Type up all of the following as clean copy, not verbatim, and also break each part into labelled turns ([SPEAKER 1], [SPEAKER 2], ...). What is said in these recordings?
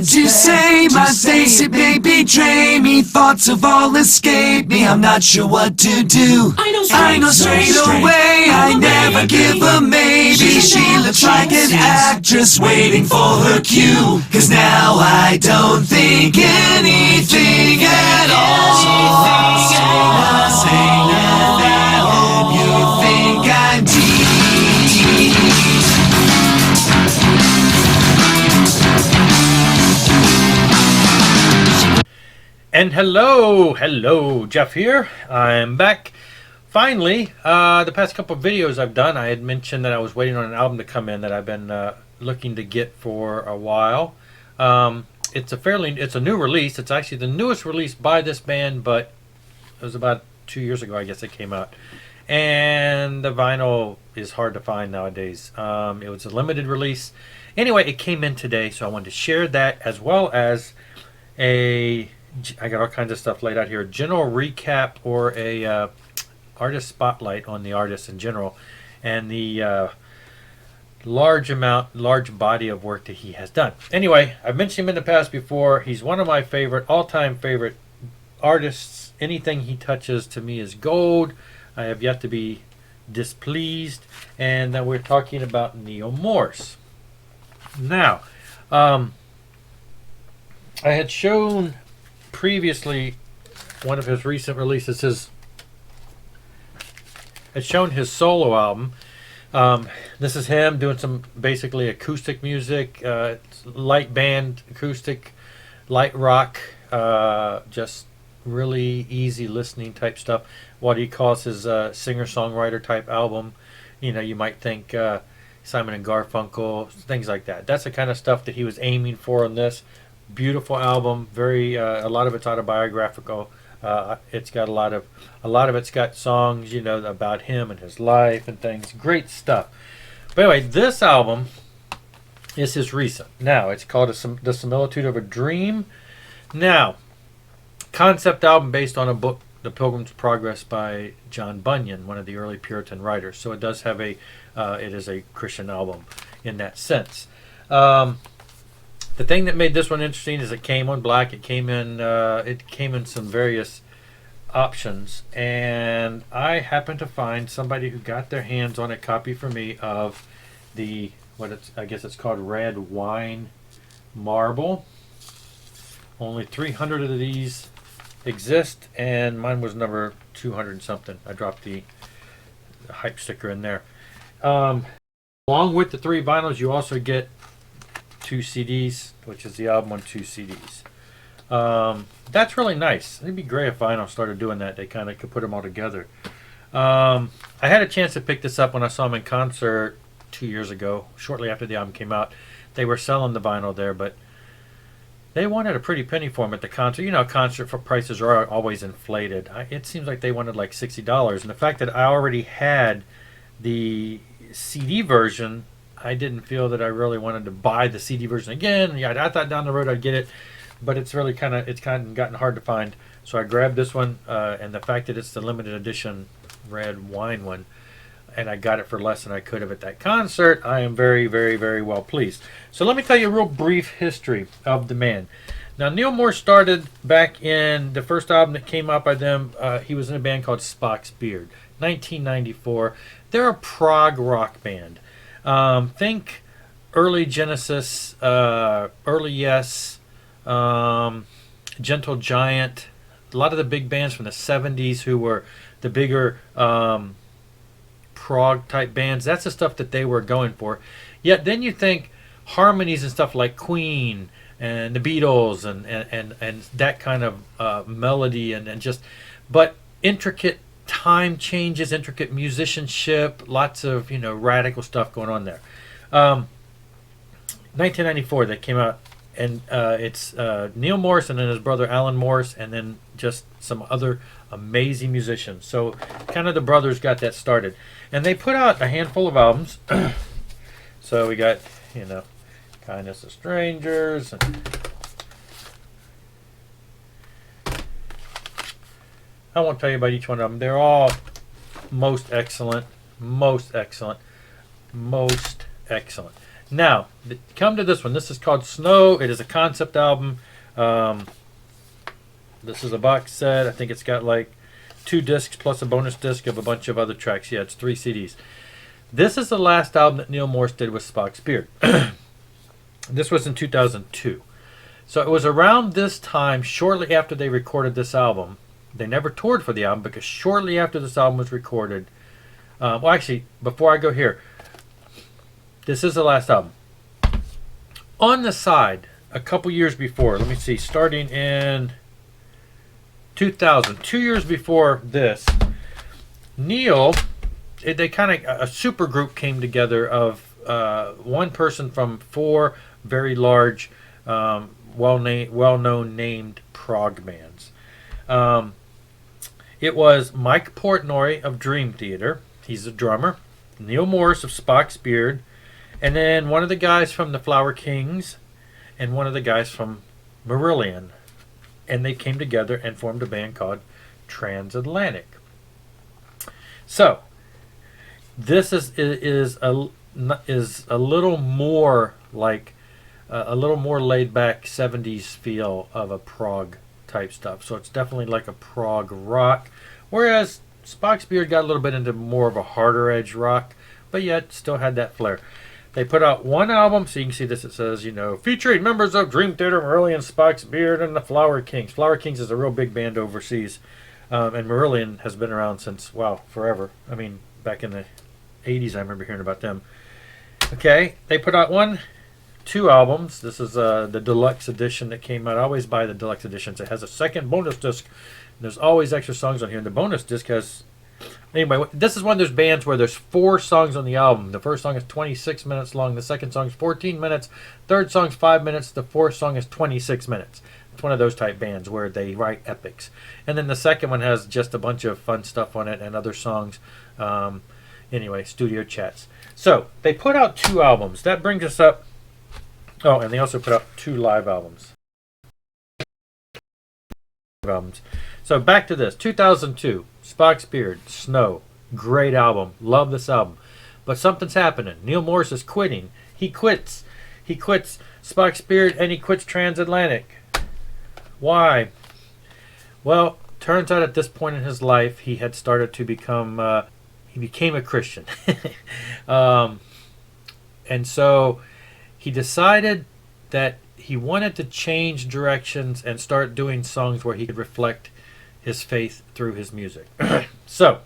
[SPEAKER 1] words you say, my face, it may betray me. Thoughts of all escape me, I'm not sure what to do. I know straight away, I never give a maybe. She looks like an actress waiting for her cue. Cause now I don't think anything at all. Say nothing, and you think I'm deep.
[SPEAKER 2] And hello, Jeff here. I'm back. Finally, the past couple of videos I've done, I had mentioned that I was waiting on an album to come in that I've been looking to get for a while. It's a new release. It's actually the newest release by this band, but it was about 2 years ago, I guess it came out. And the vinyl is hard to find nowadays. It was a limited release. Anyway, it came in today, so I wanted to share that, as well as I got all kinds of stuff laid out here. A general recap or a artist spotlight on the artist in general, and the large body of work that he has done. Anyway, I've mentioned him in the past before. He's one of my all-time favorite artists. Anything he touches to me is gold. I have yet to be displeased. And then we're talking about Neal Morse. Now, I had shown previously one of his recent releases. It's shown his solo album. This is him doing some basically acoustic music, light band, acoustic, light rock, just really easy listening type stuff. What he calls his singer-songwriter type album. You know, you might think Simon and Garfunkel, things like that. That's the kind of stuff that he was aiming for on this. Beautiful album, very a lot of it's autobiographical. It's got a lot of it's got songs, you know, about him and his life and things. Great stuff. But anyway, this album is his recent. Now it's called The Similitude of a Dream. Now, concept album based on a book, The Pilgrim's Progress by John Bunyan, one of the early Puritan writers. So it does have it is a Christian album in that sense. The thing that made this one interesting is it came on black. It came in some various options, and I happened to find somebody who got their hands on a copy for me of I guess it's called Red Wine Marble. Only 300 of these exist, and mine was number 200 and something. I dropped the hype sticker in there. Along with the 3 vinyls, you also get 2 CDs, which is the album on 2 CDs. That's really nice. It'd be great if vinyl started doing that. They kind of could put them all together. I had a chance to pick this up when I saw them in concert 2 years ago, shortly after the album came out. They were selling the vinyl there, but they wanted a pretty penny for them at the concert. You know, concert for prices are always inflated. It seems like they wanted like $60, and the fact that I already had the CD version, I didn't feel that I really wanted to buy the CD version again. Yeah, I thought down the road I'd get it, but it's kind of gotten hard to find. So I grabbed this one, and the fact that it's the limited edition red wine one, and I got it for less than I could have at that concert, I am very, very, very well pleased. So let me tell you a real brief history of the man. Now, Neal Morse started back in the first album that came out by them. He was in a band called Spock's Beard, 1994. They're a prog rock band. Think early Genesis, early Yes, Gentle Giant, a lot of the big bands from the 70s who were the bigger prog type bands. That's the stuff that they were going for. Yet then you think harmonies and stuff like Queen and the Beatles and that kind of melody and just, but intricate time changes, intricate musicianship, lots of, you know, radical stuff going on there. 1994 that came out, and it's Neal Morse and then his brother Alan Morse, and then just some other amazing musicians. So kind of the brothers got that started, and they put out a handful of albums. So we got, you know, Kindness of Strangers, and I won't tell you about each one of them. They're all most excellent, most excellent, most excellent. Now, come to this one. This is called Snow. It is a concept album. This is a box set. I think it's got like 2 discs plus a bonus disc of a bunch of other tracks. Yeah, it's 3 CDs. This is the last album that Neal Morse did with Spock's Beard. This was in 2002. So it was around this time, shortly after they recorded this album. They never toured for the album because shortly after this album was recorded. Well, actually, before I go here, this is the last album. On the side, a couple years before, let me see, starting in 2000, 2 years before this, Neal, they kind of, a super group came together of one person from 4 very large, well-known named prog bands. It was Mike Portnoy of Dream Theater. He's a drummer. Neal Morse of Spock's Beard. And then one of the guys from the Flower Kings and one of the guys from Marillion. And they came together and formed a band called Transatlantic. So, this is a little more like a little more laid back 70s feel of a prog type stuff. So it's definitely like a prog rock, whereas Spock's Beard got a little bit into more of a harder edge rock, but yet still had that flair. They put out one album, so you can see this. It says, featuring members of Dream Theater, Marillion, Spock's Beard, and the Flower Kings. Flower Kings is a real big band overseas, and Marillion has been around since, forever. I mean, back in the 80s, I remember hearing about them. Okay, they put out 2 albums. This is the Deluxe edition that came out. I always buy the Deluxe editions. It has a second bonus disc. There's always extra songs on here. And the bonus disc has... Anyway, this is one of those bands where there's 4 songs on the album. The first song is 26 minutes long. The second song is 14 minutes. Third song is 5 minutes. The fourth song is 26 minutes. It's one of those type bands where they write epics. And then the second one has just a bunch of fun stuff on it and other songs. Anyway, studio chats. So, they put out 2 albums. That brings us up... Oh, and they also put out 2 live albums. So back to this. 2002, Spock's Beard, Snow. Great album. Love this album. But something's happening. Neal Morse is quitting. He quits. He quits Spock's Beard and he quits Transatlantic. Why? Well, turns out at this point in his life, he had started to become... he became a Christian. And so... he decided that he wanted to change directions and start doing songs where he could reflect his faith through his music. So,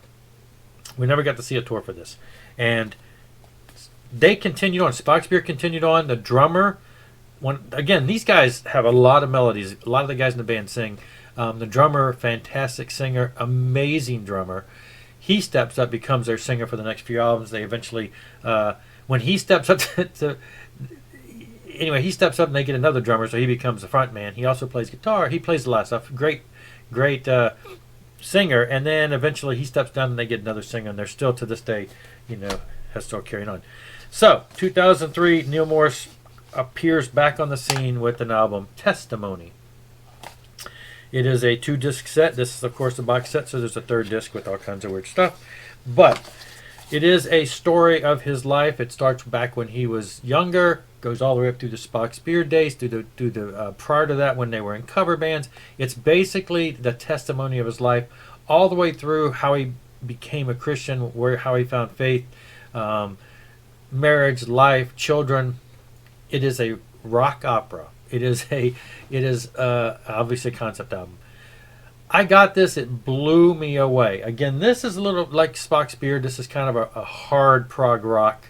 [SPEAKER 2] we never got to see a tour for this. And they continued on. Spock's Beard continued on. The drummer, again, these guys have a lot of melodies. A lot of the guys in the band sing. The drummer, fantastic singer, amazing drummer. He steps up, becomes their singer for the next few albums. They eventually, when he steps up Anyway, he steps up and they get another drummer, so he becomes the front man. He also plays guitar. He plays a lot of stuff. Great singer. And then eventually he steps down and they get another singer, and they're still to this day, has still carrying on. So, 2003, Neal Morse appears back on the scene with an album, Testimony. It is a 2-disc set. This is, of course, the box set, so there's a 3rd disc with all kinds of weird stuff. But it is a story of his life. It starts back when he was younger, goes all the way up through the Spock's Beard days, through the prior to that when they were in cover bands. It's basically the testimony of his life, all the way through how he became a Christian, how he found faith, marriage, life, children. It is a rock opera. It is obviously a concept album. I got this. It blew me away. Again, this is a little like Spock's Beard. This is kind of a hard prog rock.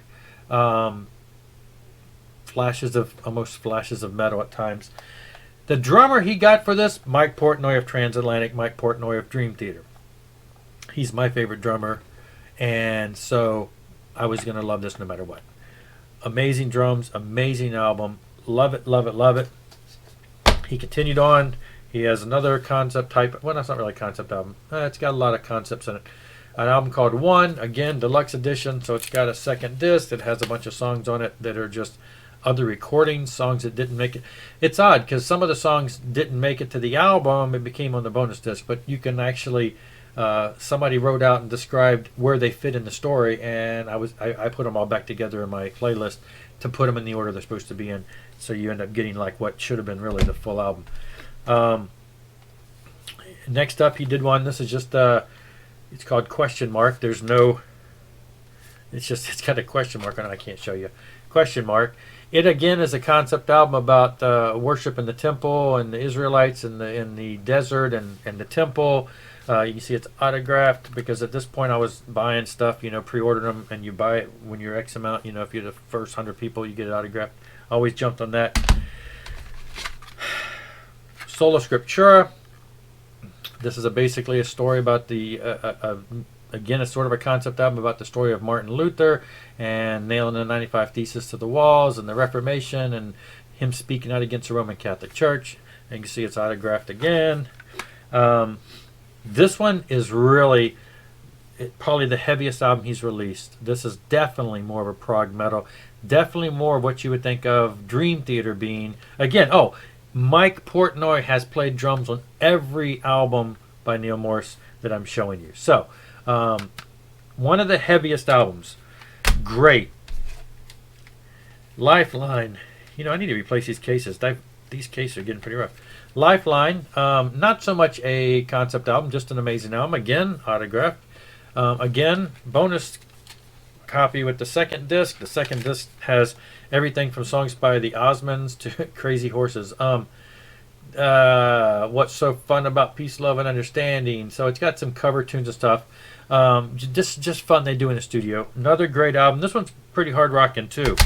[SPEAKER 2] Flashes of metal at times. The drummer he got for this, Mike Portnoy of Transatlantic, Mike Portnoy of Dream Theater. He's my favorite drummer, and so I was going to love this no matter what. Amazing drums, amazing album. Love it, love it, love it. He continued on. He has another concept type. Well, that's not really a concept album. It's got a lot of concepts in it. An album called One, again, deluxe edition. So it's got a 2nd disc. It has a bunch of songs on it that are just other recordings, songs that didn't make it. It's odd because some of the songs didn't make it to the album. It became on the bonus disc. But you can actually somebody wrote out and described where they fit in the story, and I put them all back together in my playlist to put them in the order they're supposed to be in. So you end up getting like what should have been really the full album. Next up, he did one. This is just it's called Question Mark. There's no. It's got a question mark on it. I can't show you. Question Mark. It again is a concept album about worship in the temple and the Israelites in the desert and the temple. You can see it's autographed because at this point I was buying stuff, pre-ordered them, and you buy it when you're X amount. If you're the first 100 people, you get it autographed. Always jumped on that. Sola Scriptura. This is basically a story about again, it's sort of a concept album about the story of Martin Luther and nailing the 95 Theses to the walls and the Reformation and him speaking out against the Roman Catholic Church. And you can see it's autographed again. This one is really probably the heaviest album he's released. This is definitely more of a prog metal. Definitely more of what you would think of Dream Theater being. Again, Mike Portnoy has played drums on every album by Neal Morse that I'm showing you. So, one of the heaviest albums. Great. Lifeline. I need to replace these cases. These cases are getting pretty rough. Lifeline. Not so much a concept album, just an amazing album. Again, autographed. Again, bonus copy with the second disc. The second disc has everything from songs by the Osmonds to Crazy Horses. What's so fun about Peace, Love, and Understanding? So it's got some cover tunes and stuff. Just fun they do in the studio. Another great album. This one's pretty hard rocking too.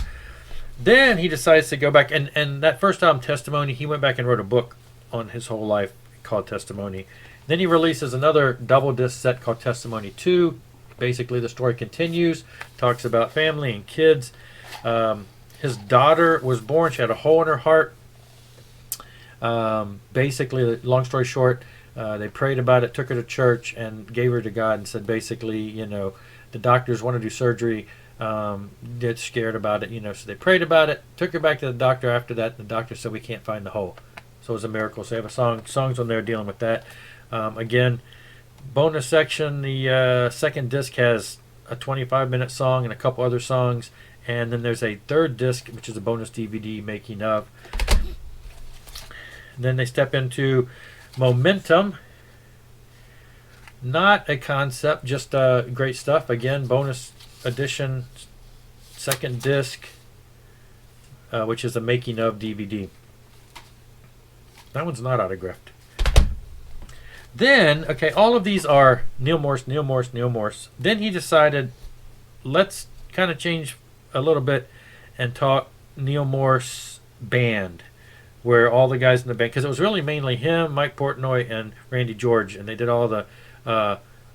[SPEAKER 2] Then he decides to go back and that first album, Testimony, he went back and wrote a book on his whole life called Testimony. Then he releases another double disc set called Testimony 2. Basically, the story continues, talks about family and kids. His daughter was born. She had a hole in her heart. Basically, long story short, they prayed about it, took her to church, and gave her to God and said, basically, the doctors want to do surgery. They're scared about it, so they prayed about it, took her back to the doctor after that, and the doctor said, we can't find the hole. So it was a miracle. So they have songs on there dealing with that. Again, bonus section, the second disc has a 25-minute song and a couple other songs. And then there's a third disc, which is a bonus DVD making of. Then they step into Momentum. Not a concept, just great stuff. Again, bonus edition, second disc, which is a making of DVD. That one's not autographed. Then, all of these are Neal Morse, Neal Morse, Neal Morse. Then he decided, let's kind of change a little bit and talk Neal Morse band, where all the guys in the band, because it was really mainly him, Mike Portnoy, and Randy George, and they did all the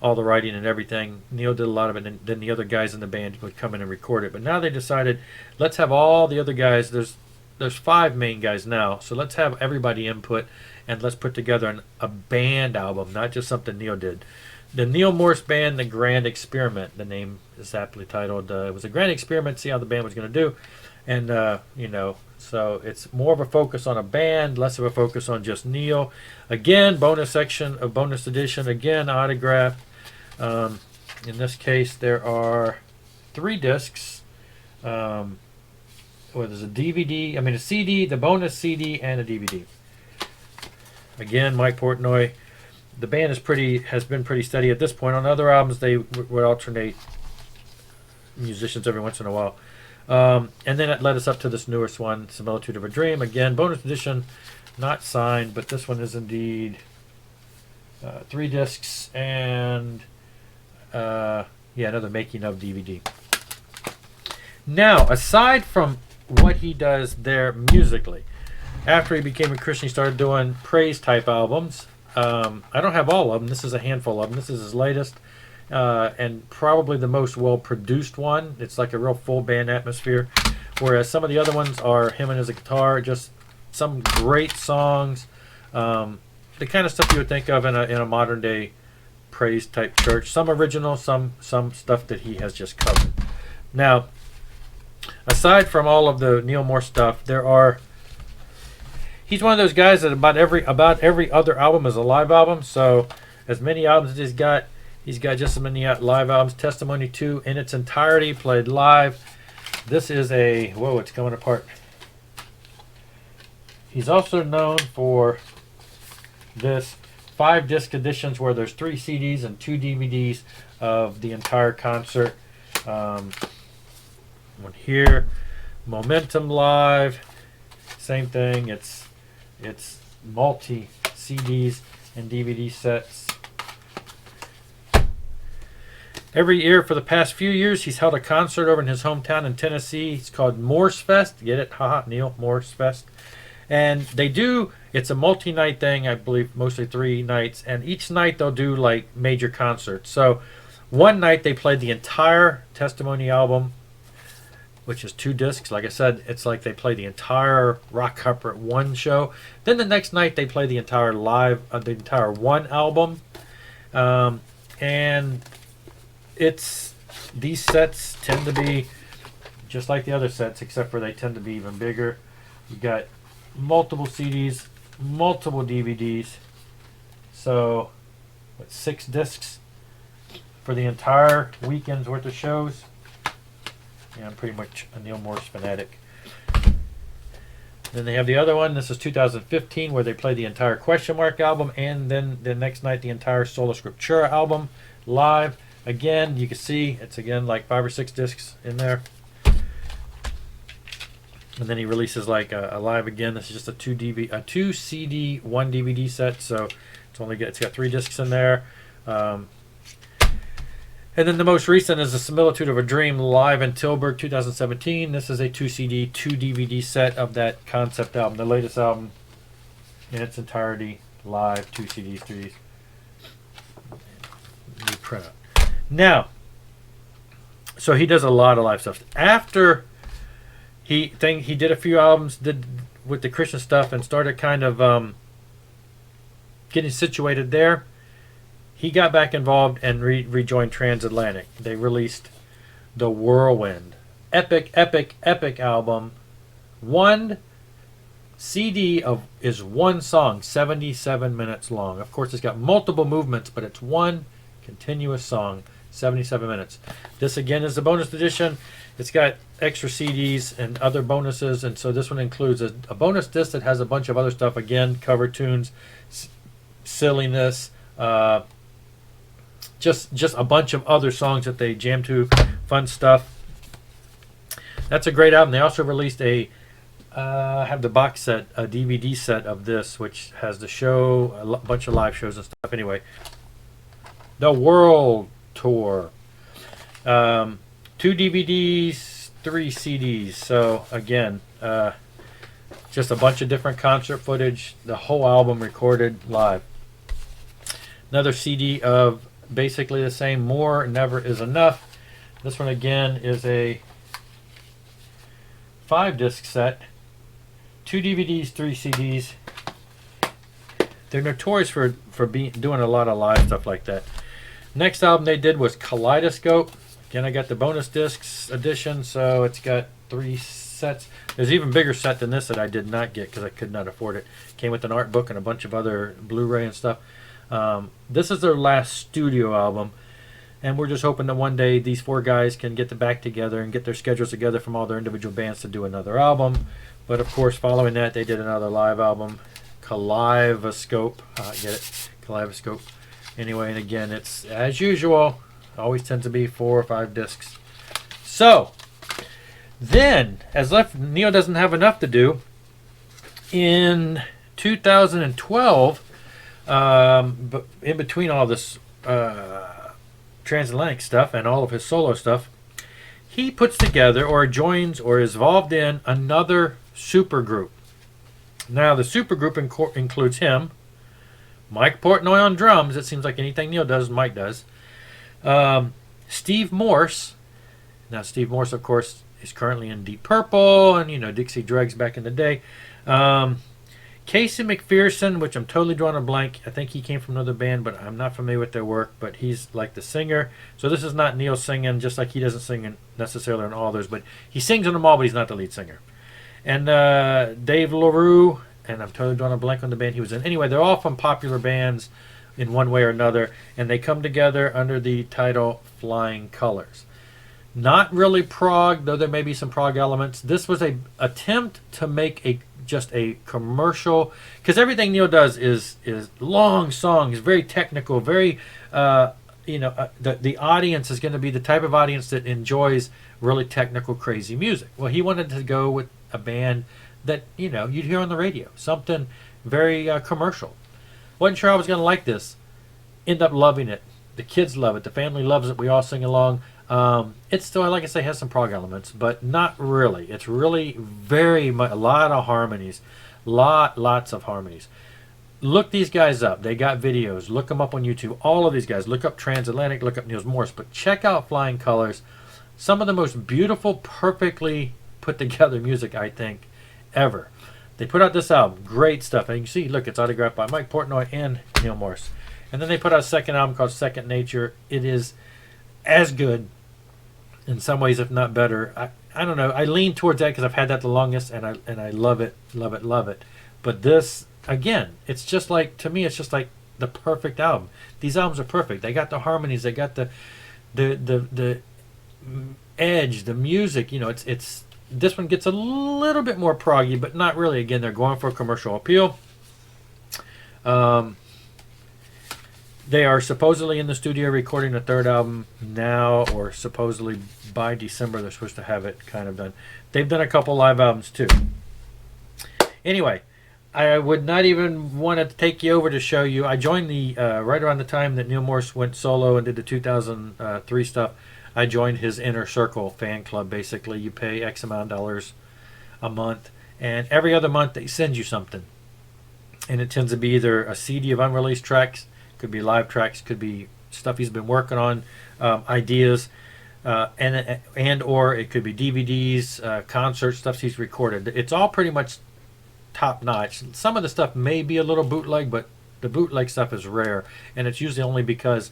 [SPEAKER 2] writing and everything. Neal did a lot of it, and then the other guys in the band would come in and record it. But now they decided, let's have all the other guys. There's 5 main guys now, so let's have everybody input, and let's put together a band album, not just something Neal did. The Neal Morse Band, The Grand Experiment. The name is aptly titled. It was a grand experiment, see how the band was going to do. And, so it's more of a focus on a band, less of a focus on just Neal. Again, bonus section, a bonus edition, again, autographed. In this case, there are 3 discs. There's a DVD, a CD, the bonus CD, and a DVD. Again, Mike Portnoy. The band has been pretty steady at this point. On other albums, they would alternate musicians every once in a while. And then it led us up to this newest one, Similitude of a Dream. Again, bonus edition, not signed, but this one is indeed 3 discs and another making of DVD. Now, aside from what he does there musically, after he became a Christian, he started doing praise type albums. I don't have all of them. This is a handful of them. This is his latest. And probably the most well-produced one. It's like a real full band atmosphere, whereas some of the other ones are him and his guitar, just some great songs, the kind of stuff you would think of in a modern day praise type church. Some original, some stuff that he has just covered. Now, aside from all of the Neal Morse stuff, he's one of those guys that about every other album is a live album. So as many albums as he's got. He's got just as many live albums. Testimony 2 in its entirety played live. This is a, whoa, it's coming apart. He's also known for this 5-disc editions where there's 3 CDs and 2 DVDs of the entire concert. One here, Momentum Live, same thing. It's multi CDs and DVD sets. Every year for the past few years, he's held a concert over in his hometown in Tennessee. It's called Morse Fest. Get it? Haha, Neal Morse Fest. And it's a multi-night thing, I believe, mostly 3 nights. And each night they'll do like major concerts. So one night they played the entire Testimony album, which is 2 discs. Like I said, it's like they play the entire rock opera at one show. Then the next night they play the entire the entire one album. And these sets tend to be just like the other sets, except for they tend to be even bigger. You got multiple CDs, multiple DVDs. So, 6 discs for the entire weekend's worth of shows. Yeah, I'm pretty much a Neal Morse fanatic. Then they have the other one. This is 2015, where they play the entire Question Mark album, and then the next night the entire Sola Scriptura album live. Again, you can see it's again like 5 or 6 discs in there. And then he releases like a live again. This is just a 2 CD, 1 DVD set, so it's got 3 discs in there. And then the most recent is the Similitude of a Dream live in Tilburg 2017. This is a 2 CD, 2 DVD set of that concept album, the latest album in its entirety, live, 2 CDs, 3 new printout. Now, so he does a lot of live stuff. After he did a few albums with the Christian stuff and started kind of getting situated there, he got back involved and rejoined Transatlantic. They released The Whirlwind. Epic album. 1 CD is 1 song, 77 minutes long. Of course, it's got multiple movements, but it's 1 continuous song, 77 minutes. This again is the bonus edition. It's got extra CDs and other bonuses, and so this one includes a bonus disc that has a bunch of other stuff. Again, cover tunes, silliness, just a bunch of other songs that they jam to, fun stuff. That's a great album. They also released have the box set, a DVD set of this, which has the show, a bunch of live shows and stuff. Anyway, the World Tour, 2 DVDs, 3 CDs. So again, just a bunch of different concert footage. The whole album recorded live. Another CD of basically the same. More Never Is Enough. This one again is a 5-disc set, 2 DVDs, 3 CDs. They're notorious for doing a lot of live stuff like that. Next album they did was Kaleidoscope. Again, I got the bonus discs edition, so it's got 3 sets. There's an even bigger set than this that I did not get because I could not afford it. Came with an art book and a bunch of other Blu-ray and stuff. This is their last studio album, and we're just hoping that one day these 4 guys can get back together and get their schedules together from all their individual bands to do another album. But of course, following that, they did another live album, Kaleidoscope. Get it? Kaleidoscope. Anyway, and again, it's as usual, always tends to be 4 or 5 discs. So then, as Neal doesn't have enough to do, in 2012, but in between all this Transatlantic stuff and all of his solo stuff, he puts together or joins or is involved in another supergroup. Now, the supergroup includes him, Mike Portnoy on drums. It seems like anything Neal does, Mike does. Steve Morse. Now, Steve Morse, of course, is currently in Deep Purple and, Dixie Dregs back in the day. Casey McPherson, which I'm totally drawing a blank. I think he came from another band, but I'm not familiar with their work. But he's like the singer. So this is not Neal singing, just like he doesn't sing necessarily on all those. But he sings on them all, but he's not the lead singer. And Dave LaRue, and I'm totally drawing a blank on the band he was in. Anyway, they're all from popular bands in one way or another, and they come together under the title Flying Colors. Not really prog, though there may be some prog elements. This was a attempt to make just a commercial, because everything Neal does is long songs, very technical, very the audience is going to be the type of audience that enjoys really technical, crazy music. Well, he wanted to go with a band that you'd hear on the radio, something very commercial. Wasn't sure I was going to like this. End up loving it. The kids love it. The family loves it. We all sing along. It's still, like I say, has some prog elements, but not really. It's really very much a lot of harmonies, lots of harmonies. Look these guys up. They got videos. Look them up on YouTube. All of these guys. Look up Transatlantic. Look up Neal Morse. But check out Flying Colors. Some of the most beautiful, perfectly put together music, I think, ever. They put out this album. Great stuff. And you can see, look, it's autographed by Mike Portnoy and Neal Morse. And then they put out a second album called Second Nature. It is as good in some ways, if not better. I don't know. I lean towards that because I've had that the longest, and I love it. But this, again, it's just like, to me, it's just like the perfect album. These albums are perfect. They got the harmonies. They got the edge, the music. It's this one gets a little bit more proggy, but not really. Again, they're going for commercial appeal. They are supposedly in the studio recording the third album now, or supposedly by December they're supposed to have it kind of done. They've done a couple live albums too. Anyway, I would not even want to take you over to show you. I joined the right around the time that Neal Morse went solo and did the 2003 stuff. I joined his Inner Circle fan club. Basically, you pay X amount of dollars a month, and every other month they send you something. And it tends to be either a CD of unreleased tracks, could be live tracks, could be stuff he's been working on, ideas, and or it could be DVDs, concert stuff he's recorded. It's all pretty much top notch. Some of the stuff may be a little bootleg, but the bootleg stuff is rare, and it's usually only because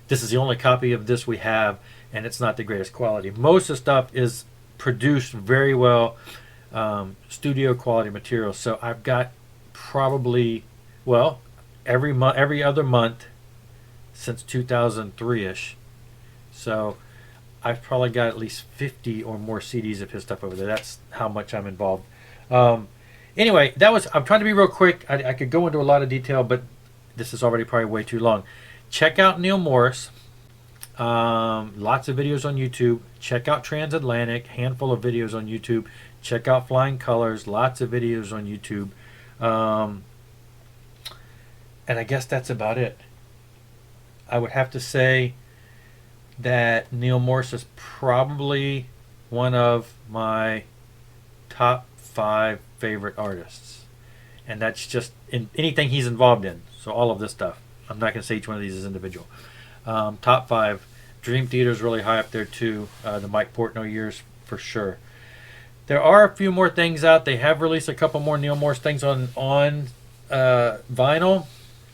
[SPEAKER 2] this is the only copy of this we have, and it's not the greatest quality. Most of the stuff is produced very well, studio quality material. So I've got probably, well, every other month since 2003-ish. So I've probably got at least 50 or more CDs of his stuff over there. That's how much I'm involved. Anyway, I'm trying to be real quick. I could go into a lot of detail, but this is already probably way too long. Check out Neal Morse. Lots of videos on YouTube. Check out Transatlantic. Handful of videos on YouTube. Check out Flying Colors. Lots of videos on YouTube. And I guess that's about it. I would have to say that Neal Morse is probably one of my top 5 favorite artists. And that's just in anything he's involved in. So all of this stuff. I'm not going to say each one of these is individual. Top 5. Dream Theater is really high up there too. The Mike Portnoy years for sure. There are a few more things out. They have released a couple more Neal Morse things on vinyl.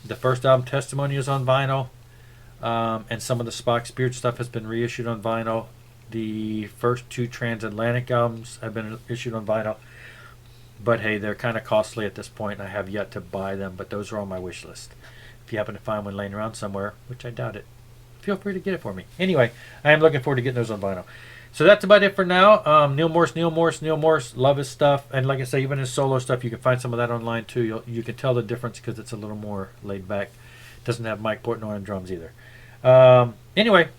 [SPEAKER 2] The first album, Testimony, is on vinyl. And some of the Spock Spirit stuff has been reissued on vinyl. The first 2 Transatlantic albums have been issued on vinyl. But hey, they're kind of costly at this point, and I have yet to buy them, but those are on my wish list. If you happen to find one laying around somewhere, which I doubt it, feel free to get it for me. Anyway, I am looking forward to getting those on vinyl. So that's about it for now. Neal Morse. Love his stuff. And like I say, even his solo stuff, you can find some of that online too. You can tell the difference because it's a little more laid back. Doesn't have Mike Portnoy on drums either. Anyway,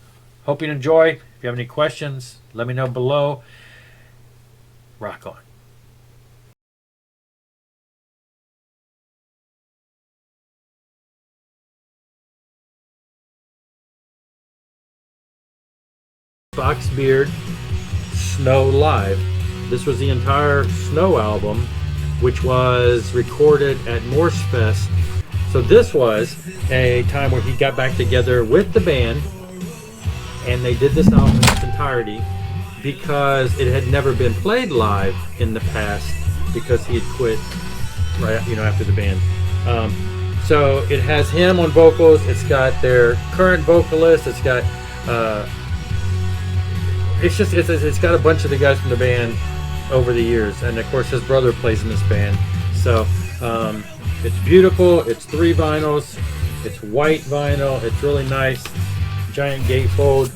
[SPEAKER 2] hope you enjoy. If you have any questions, let me know below. Rock on. Spock's Beard, Snow Live. This was the entire Snow album, which was recorded at Morse Fest. So this was a time where he got back together with the band, and they did this album in its entirety because it had never been played live in the past because he had quit right after the band. So it has him on vocals. It's got their current vocalist. It's got it's got a bunch of the guys from the band over the years, and of course his brother plays in this band. So it's beautiful. It's 3 vinyls. It's white vinyl. It's really nice. Giant gatefold.